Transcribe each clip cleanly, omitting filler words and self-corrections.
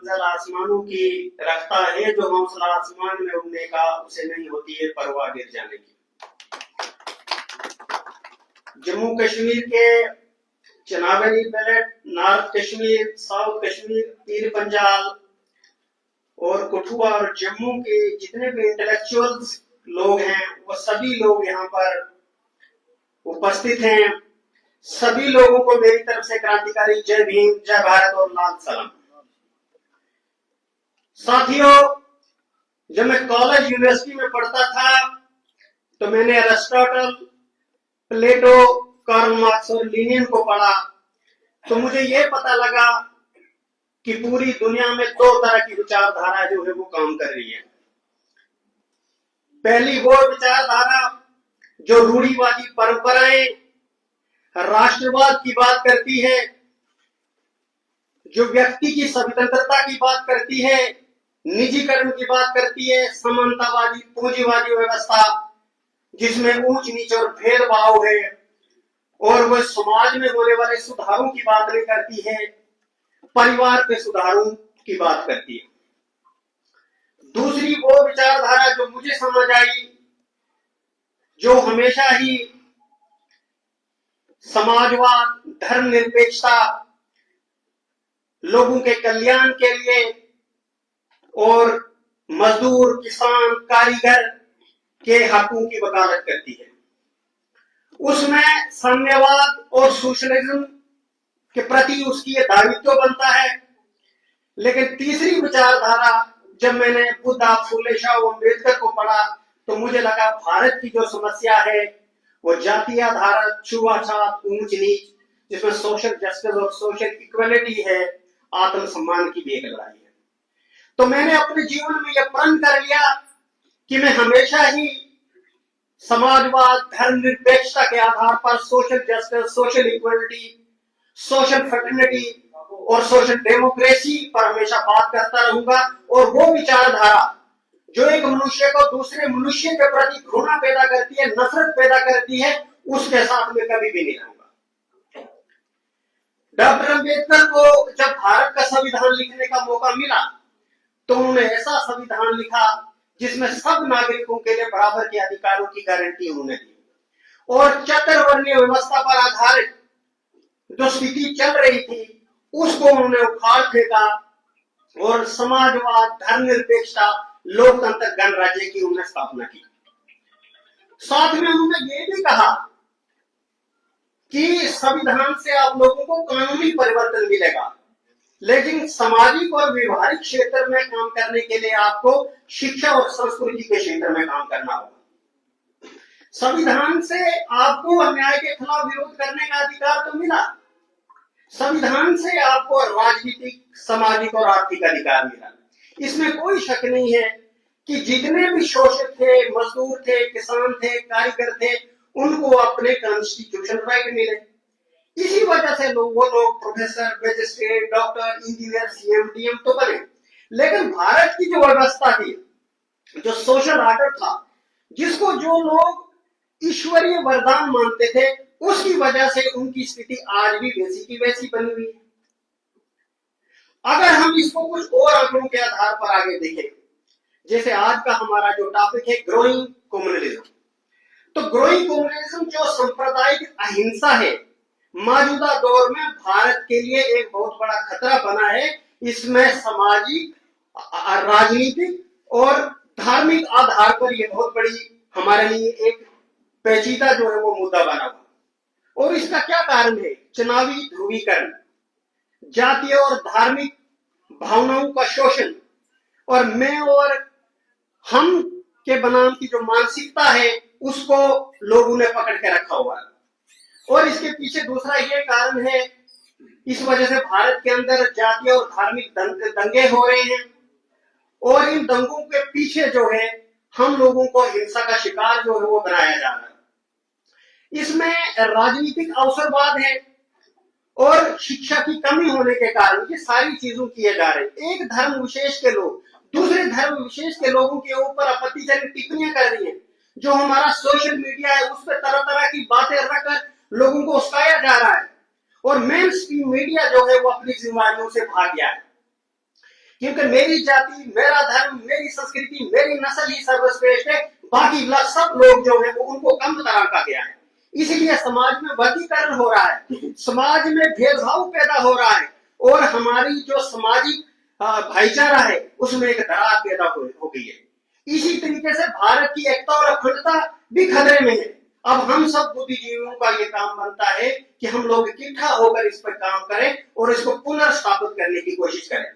मंजिल आसमानों की रखता है जो हौसला आसमान में उड़ने का, उसे नहीं होती है परवाह गिर जाने की। जम्मू कश्मीर के चनाबली belt, north Kashmir, south Kashmir, Pir Panjal और कठुआ और जम्मू के जितने भी इंटेलेक्चुअल्स लोग हैं वो सभी लोग यहाँ पर उपस्थित हैं। सभी लोगों को मेरी तरफ से क्रांतिकारी जय भीम, जय भारत और लाल सलाम। साथियों, जब मैं कॉलेज यूनिवर्सिटी में पढ़ता था तो मैंने अरिस्टोटल, प्लेटो, कार्ल मार्क्स और लीनिन को पढ़ा, तो मुझे यह पता लगा कि पूरी दुनिया में दो तरह की विचारधारा जो है वो काम कर रही है। पहली वो विचारधारा जो रूढ़िवादी परंपराएं, राष्ट्रवाद की बात करती है, जो व्यक्ति की स्वतंत्रता की बात करती है, निजीकरण की बात करती है, समानतावादी पूंजीवादी व्यवस्था जिसमें ऊंच नीच और भेदभाव है, और वह समाज में होने वाले सुधारों की बात नहीं करती है, परिवार के सुधारों की बात करती है। दूसरी वो विचारधारा जो मुझे समझ आई, जो हमेशा ही समाजवाद, धर्मनिरपेक्षता, लोगों के कल्याण के लिए और मजदूर, किसान, कारीगर के हकों की वकालत करती है। उसमें साम्यवाद और सोशलिज्म के प्रति उसकी ये दायित्व बनता है। लेकिन तीसरी विचारधारा जब मैंने बुद्धा, फूले शाह अम्बेडकर को पढ़ा तो मुझे लगा भारत की जो समस्या है वो जातीय आधारित छुआछूत, ऊंच नीच, जिसमें सोशल जस्टिस और सोशल इक्वलिटी है, आत्मसम्मान की भी एक लड़ाई है। तो मैंने अपने जीवन में यह प्रण कर लिया कि मैं हमेशा ही समाजवाद, धर्मनिरपेक्षता के आधार पर social justice, social equality, social fraternity और सोशल डेमोक्रेसी पर हमेशा बात करता रहूंगा। और वो विचारधारा जो एक मनुष्य को दूसरे मनुष्य के प्रति घृणा पैदा करती है, नफरत पैदा करती है, उसके साथ में कभी भी नहीं रहूंगा। डॉक्टर अम्बेडकर को जब भारत का संविधान लिखने का मौका मिला तो उन्होंने ऐसा संविधान लिखा जिसमें सब नागरिकों के लिए बराबर के अधिकारों की गारंटी उन्होंने दी, और चतुर्वर्णीय व्यवस्था पर आधारित जो स्थिति चल रही थी उसको उन्होंने उखाड़ फेंका और समाजवाद, धर्मनिरपेक्षता, लोकतंत्र, गणराज्य की उन्होंने स्थापना की। साथ में उन्होंने ये भी कहा कि संविधान से आप लोगों को कानूनी परिवर्तन मिलेगा, लेकिन सामाजिक और व्यवहारिक क्षेत्र में काम करने के लिए आपको शिक्षा और संस्कृति के क्षेत्र में काम करना होगा। संविधान से आपको अन्याय के खिलाफ विरोध करने का अधिकार तो मिला, संविधान से आपको राजनीतिक, सामाजिक और आर्थिक अधिकार मिला। इसमें कोई शक नहीं है कि जितने भी शोषित थे, मजदूर थे, किसान थे, कारीगर थे, उनको अपने कॉन्स्टिट्यूशन राइट मिले। इसी वजह से वो लोग professor, magistrate, doctor, engineer, CM, DM तो बने। लेकिन भारत की जो व्यवस्था थी, जो सोशल ऑर्डर था, जिसको जो लोग ईश्वरीय वरदान मानते थे, उसकी वजह से उनकी स्थिति आज भी वैसी की वैसी बनी हुई है। अगर हम इसको कुछ और आंकड़ों के आधार पर आगे देखें, जैसे आज का हमारा जो टॉपिक है ग्रोइंग कम्युनलिज्म, तो ग्रोइंग कम्युनलिज्म जो सांप्रदायिक अहिंसा है, मौजूदा दौर में भारत के लिए एक बहुत बड़ा खतरा बना है। इसमें सामाजिक, राजनीतिक और धार्मिक आधार पर यह बहुत बड़ी हमारे लिए एक पेचीदा जो है वो मुद्दा बना हुआ। और इसका क्या कारण है? चुनावी ध्रुवीकरण, जातीय और धार्मिक भावनाओं का शोषण, और मैं और हम के बनाम की जो मानसिकता है उसको लोगों ने पकड़ के रखा हुआ है। और इसके पीछे दूसरा ये कारण है, इस वजह से भारत के अंदर जातीय और धार्मिक दंगे हो रहे हैं, और इन दंगों के पीछे जो है हम लोगों को हिंसा का शिकार जो है वो बनाया जा रहा है। इसमें राजनीतिक अवसरवाद है और शिक्षा की कमी होने के कारण ये सारी चीजों किए जा रहे हैं। एक धर्म विशेष के लोग दूसरे धर्म विशेष के लोगों के ऊपर आपत्तिजनक टिप्पणियां कर रही हैं। जो हमारा सोशल मीडिया है उस पर तरह तरह की बातें रखकर लोगों को उस्काया जा रहा है, और मेन स्ट्रीम मीडिया जो है वो अपनी जिम्मेदारियों से भाग गया है। क्योंकि मेरी जाति, मेरा धर्म, मेरी संस्कृति, मेरी नस्ल ही सर्वश्रेष्ठ है, बाकी सब लोग जो है वो उनको कम रखा गया है। इसलिए समाज में वर्गीकरण हो रहा है, समाज में भेदभाव पैदा हो रहा है, और हमारी जो सामाजिक भाईचारा है उसमें एक दरार पैदा हो गई है। इसी तरीके से भारत की एकता और अखंडता भी खतरे में है। अब हम सब बुद्धिजीवियों का ये काम बनता है कि हम लोग इकट्ठा होकर इस पर काम करें और इसको पुनर्स्थापित करने की कोशिश करें,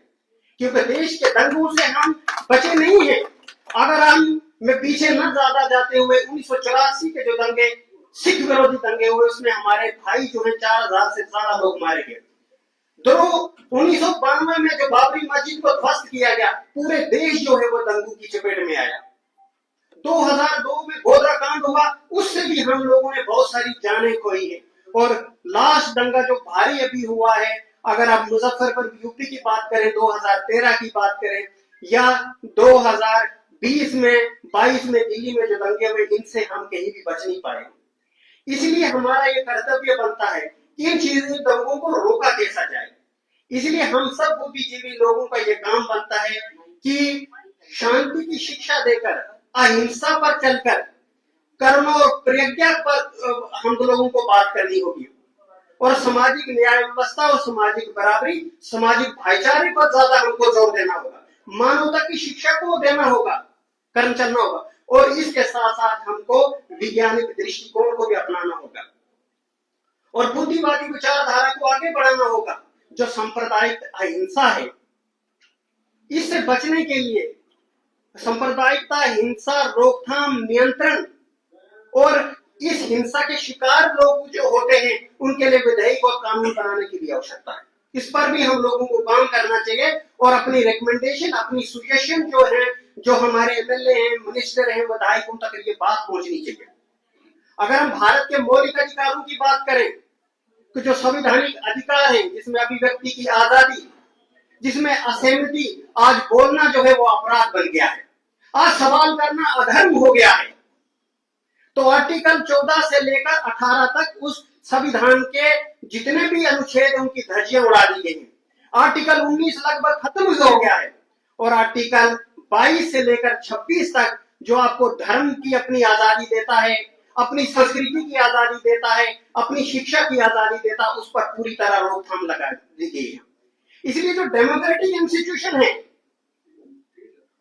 क्योंकि देश के दंगों से हम बचे नहीं हैं। अगर हम में पीछे न ज्यादा जाते हुए 1984 के जो दंगे, सिख विरोधी दंगे हुए, उसमें हमारे भाई जो है 4000 से ज्यादा लोग मारे गए। 1992 में जो बाबरी मस्जिद को ध्वस्त किया गया, पूरे देश जो है वो दंगों की चपेट में आया। 2002 में गोधरा कांड हुआ, उससे भी हम लोगों ने बहुत सारी जानें खोई है। और लास्ट दंगा जो भारी अभी हुआ है, अगर आप मुजफ्फरपुर यूपी की बात करें, 2013 की बात करें, या 2020 में 22 में दिल्ली में जो दंगे हुए, इनसे हम कहीं भी बच नहीं पाए। इसलिए हमारा ये कर्तव्य बनता है कि इन चीजों दंगों को रोका कैसा जाए। इसलिए हम सब बुद्धिजीवी लोगों का ये काम बनता है कि शांति की शिक्षा देकर, अहिंसा पर चलकर, कर्म और प्रज्ञा पर हम लोगों को बात करनी होगी, और सामाजिक न्याय व्यवस्था और सामाजिक बराबरी, सामाजिक भाईचारे पर ज्यादा हमको जोर देना होगा, मानवता की शिक्षा को देना होगा, कर्म चलना होगा, और इसके साथ साथ हमको वैज्ञानिक दृष्टिकोण को भी अपनाना होगा और बुद्धिवादी विचारधारा को आगे बढ़ाना होगा। जो सांप्रदायिक अहिंसा है, इससे बचने के लिए सांप्रदायिकता, हिंसा, रोकथाम, नियंत्रण, और इस हिंसा के शिकार लोग जो होते हैं उनके लिए विधेयक और कानून बनाने की भी आवश्यकता है। इस पर भी हम लोगों को काम करना चाहिए और अपनी रिकमेंडेशन, अपनी सुजेशन जो है, जो हमारे एमएलए हैं, मिनिस्टर हैं, विधायक, उन तक ये बात पहुंचनी चाहिए। अगर हम भारत के मौलिक अधिकारों की बात करें तो जो संवैधानिक अधिकार है, जिसमें अभिव्यक्ति की आजादी, जिसमें असहमति, आज बोलना जो है वो अपराध बन गया है, आज सवाल करना अधर्म हो गया है। तो आर्टिकल 14 से लेकर 18 तक उस संविधान के जितने भी अनुच्छेद उनकी धज्जियां उड़ा दी गई हैं। आर्टिकल 19 लगभग खत्म हो गया है, और आर्टिकल 22 से लेकर 26 तक जो आपको धर्म की अपनी आजादी देता है, अपनी संस्कृति की आजादी देता है, अपनी शिक्षा की आजादी देता है, उस पर पूरी तरह रोकथाम लगा दी गई है। इसलिए जो डेमोक्रेटिक इंस्टीट्यूशन है,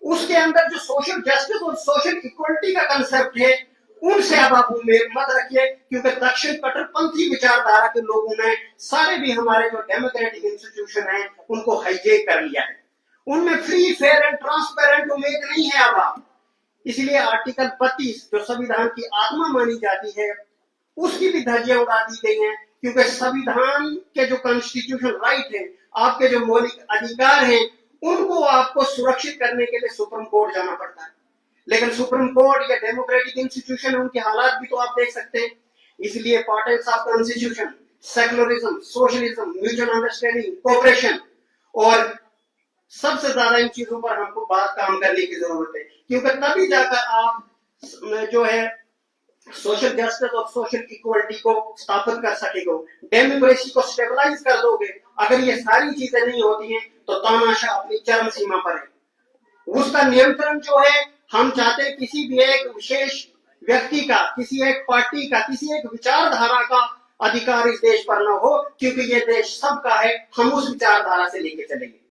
उसके अंदर जो सोशल जस्टिस और सोशल इक्वलिटी का कंसेप्ट है, उनसे अब आप उम्मीद मत रखिए, क्योंकि दक्षिण कट्टरपंथी विचारधारा के लोगों ने सारे भी हमारे जो डेमोक्रेटिक इंस्टीट्यूशन है उनको हाईजेक कर लिया है। उनमें फ्री, फेयर एंड ट्रांसपेरेंट उम्मीद नहीं है अब आप। इसलिए आर्टिकल 32 जो संविधान की आत्मा मानी जाती है, उसकी भी धज्जियां उड़ा दी गई हैं, क्योंकि संविधान के जो कॉन्स्टिट्यूशन राइट है, आपके जो मौलिक अधिकार हैं, उनको आपको सुरक्षित करने के लिए सुप्रीम कोर्ट जाना पड़ता है। लेकिन सुप्रीम कोर्ट या डेमोक्रेटिक इंस्टीट्यूशन, उनके हालात भी तो आप देख सकते हैं। इसलिए parties of constitution, secularism, socialism, mutual understanding, cooperation, और सबसे ज्यादा इन चीजों पर हमको बात काम करने की जरूरत है, क्योंकि तभी जाकर आप जो है सोशल जस्टिस और सोशल इक्वलिटी को स्थापित कर सकेंगे, डेमोक्रेसी को स्टेबलाइज कर दोगे। अगर ये सारी चीजें नहीं होती हैं तो तानाशाह अपनी चरम सीमा पर है। उसका नियंत्रण जो है, हम चाहते हैं किसी भी एक विशेष व्यक्ति का, किसी एक पार्टी का, किसी एक विचारधारा का अधिकार इस देश पर न हो, क्योंकि ये देश सबका है। हम उस विचारधारा से लेके चलेंगे।